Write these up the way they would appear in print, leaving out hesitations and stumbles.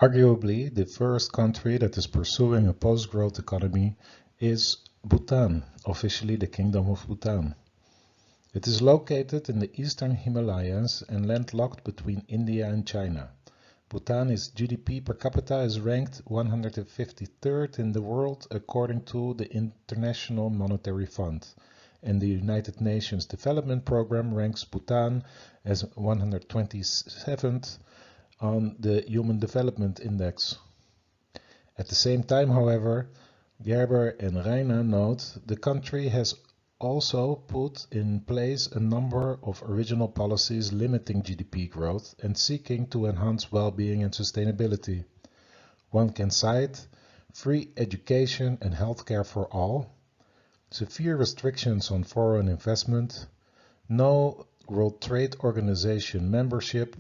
Arguably, the first country that is pursuing a post-growth economy is Bhutan, officially the Kingdom of Bhutan. It is located in the eastern Himalayas and landlocked between India and China. Bhutan's GDP per capita is ranked 153rd in the world according to the International Monetary Fund, and the United Nations Development Programme ranks Bhutan as 127th on the Human Development Index. At the same time, however, Gerber and Reina note the country has also put in place a number of original policies limiting GDP growth and seeking to enhance well-being and sustainability. One can cite free education and healthcare for all, severe restrictions on foreign investment, no World Trade Organization membership,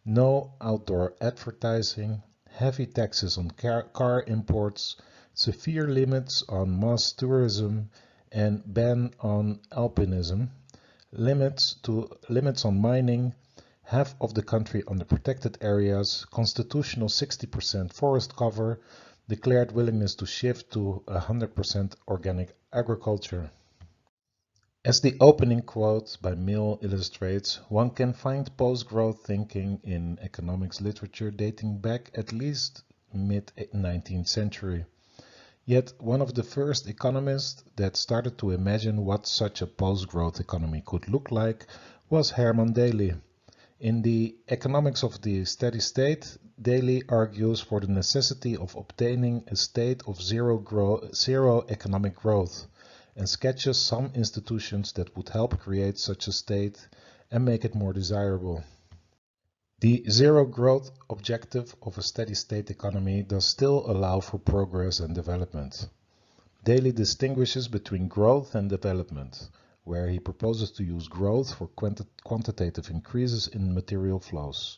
no outdoor advertising, heavy taxes on car imports, severe limits on mass tourism, and ban on alpinism, limits on mining, half of the country under protected areas, constitutional 60% forest cover, declared willingness to shift to 100% organic agriculture. As the opening quote by Mill illustrates, one can find post-growth thinking in economics literature dating back at least mid-19th century. Yet one of the first economists that started to imagine what such a post-growth economy could look like was Herman Daly. In the Economics of the Steady State, Daly argues for the necessity of obtaining a state of zero economic growth, and sketches some institutions that would help create such a state and make it more desirable. The zero growth objective of a steady state economy does still allow for progress and development. Daly distinguishes between growth and development, where he proposes to use growth for quantitative increases in material flows,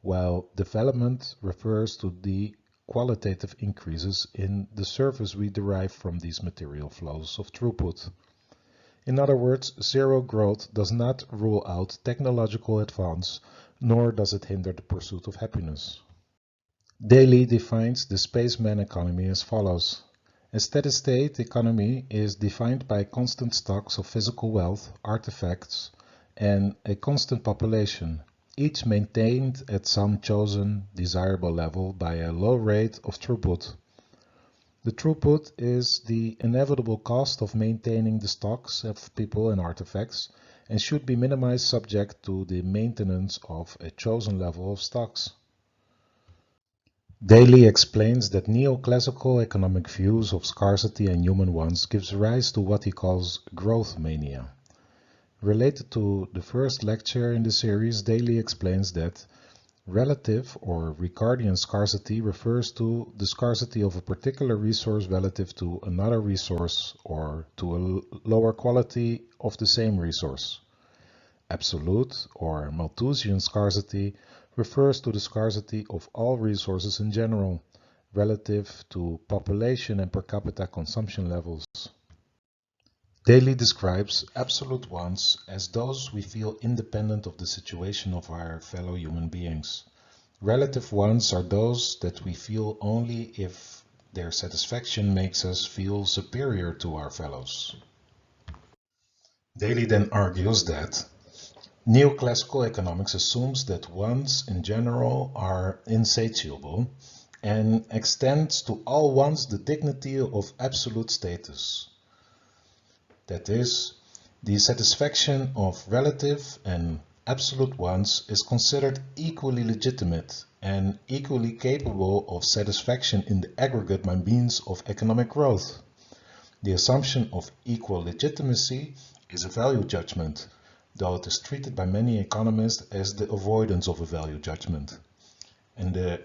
while development refers to the qualitative increases in the service we derive from these material flows of throughput. In other words, zero growth does not rule out technological advance, nor does it hinder the pursuit of happiness. Daly defines the spaceman economy as follows. A steady-state economy is defined by constant stocks of physical wealth, artifacts, and a constant population, each maintained at some chosen, desirable level by a low rate of throughput. The throughput is the inevitable cost of maintaining the stocks of people and artifacts, and should be minimized subject to the maintenance of a chosen level of stocks. Daly explains that neoclassical economic views of scarcity and human wants gives rise to what he calls growth mania. Related to the first lecture in the series, Daly explains that relative or Ricardian scarcity refers to the scarcity of a particular resource relative to another resource or to a lower quality of the same resource. Absolute or Malthusian scarcity refers to the scarcity of all resources in general, relative to population and per capita consumption levels. Daly describes absolute wants as those we feel independent of the situation of our fellow human beings. Relative wants are those that we feel only if their satisfaction makes us feel superior to our fellows. Daly then argues that neoclassical economics assumes that wants in general are insatiable and extends to all wants the dignity of absolute status. That is, the satisfaction of relative and absolute wants is considered equally legitimate and equally capable of satisfaction in the aggregate by means of economic growth. The assumption of equal legitimacy is a value judgment, though it is treated by many economists as the avoidance of a value judgment. And the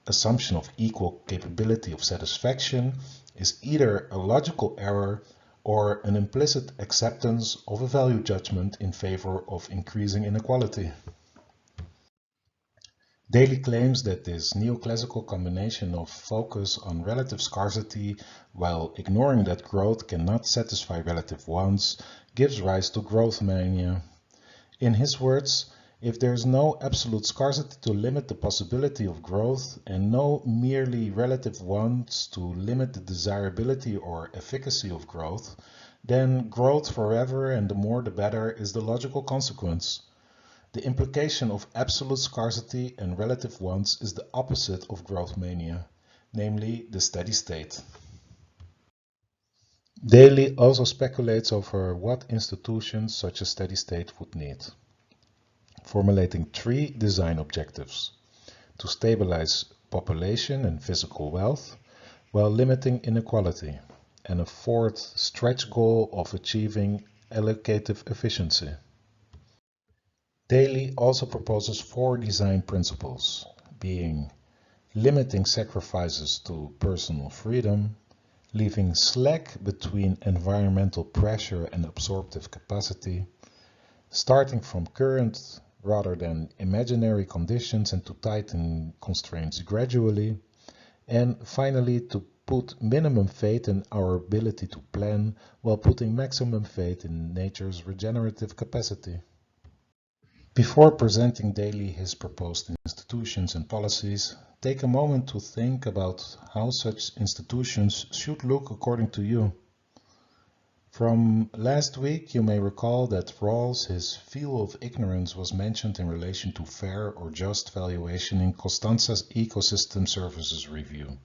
assumption of equal capability of satisfaction is either a logical error or an implicit acceptance of a value judgment in favor of increasing inequality. Daly claims that this neoclassical combination of focus on relative scarcity while ignoring that growth cannot satisfy relative wants gives rise to growth mania. In his words, If there is no absolute scarcity to limit the possibility of growth and no merely relative wants to limit the desirability or efficacy of growth, then growth forever and the more the better is the logical consequence. The implication of absolute scarcity and relative wants is the opposite of growth mania, namely the steady state. Daly also speculates over what institutions such a steady state would need, formulating 3 design objectives: to stabilize population and physical wealth while limiting inequality, and a 4th stretch goal of achieving allocative efficiency. Daly also proposes 4 design principles, being limiting sacrifices to personal freedom, leaving slack between environmental pressure and absorptive capacity, starting from current rather than imaginary conditions and to tighten constraints gradually, and finally to put minimum faith in our ability to plan while putting maximum faith in nature's regenerative capacity. Before presenting Daly his proposed institutions and policies, take a moment to think about how such institutions should look according to you. From last week, you may recall that Rawls' his field of ignorance was mentioned in relation to fair or just valuation in Costanza's Ecosystem Services Review.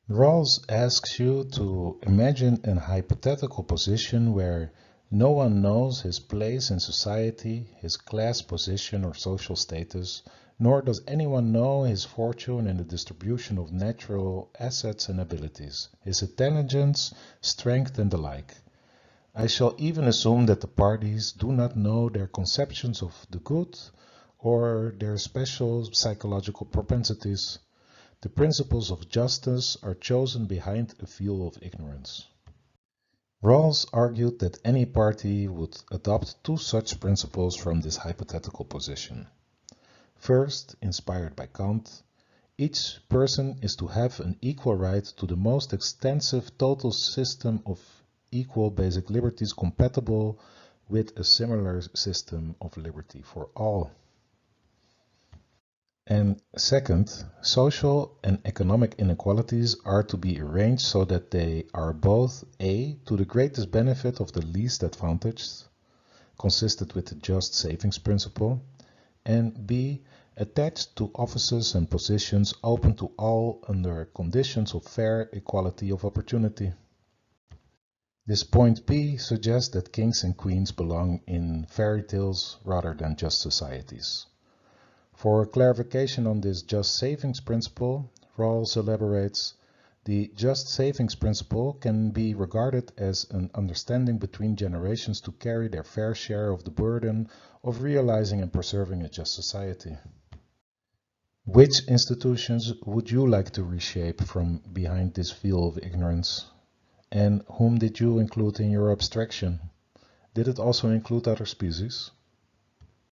Rawls asks you to imagine a hypothetical position where no one knows his place in society, his class position or social status, nor does anyone know his fortune and the distribution of natural assets and abilities, his intelligence, strength, and the like. I shall even assume that the parties do not know their conceptions of the good or their special psychological propensities. The principles of justice are chosen behind a veil of ignorance. Rawls argued that any party would adopt 2 such principles from this hypothetical position. First, inspired by Kant, each person is to have an equal right to the most extensive total system of equal basic liberties compatible with a similar system of liberty for all. And second, social and economic inequalities are to be arranged so that they are both A, to the greatest benefit of the least advantaged, consistent with the just savings principle, and B, attached to offices and positions open to all under conditions of fair equality of opportunity. This point B suggests that kings and queens belong in fairy tales rather than just societies. For clarification on this just savings principle, Rawls elaborates, the just savings principle can be regarded as an understanding between generations to carry their fair share of the burden of realizing and preserving a just society. Which institutions would you like to reshape from behind this veil of ignorance? And whom did you include in your abstraction? Did it also include other species?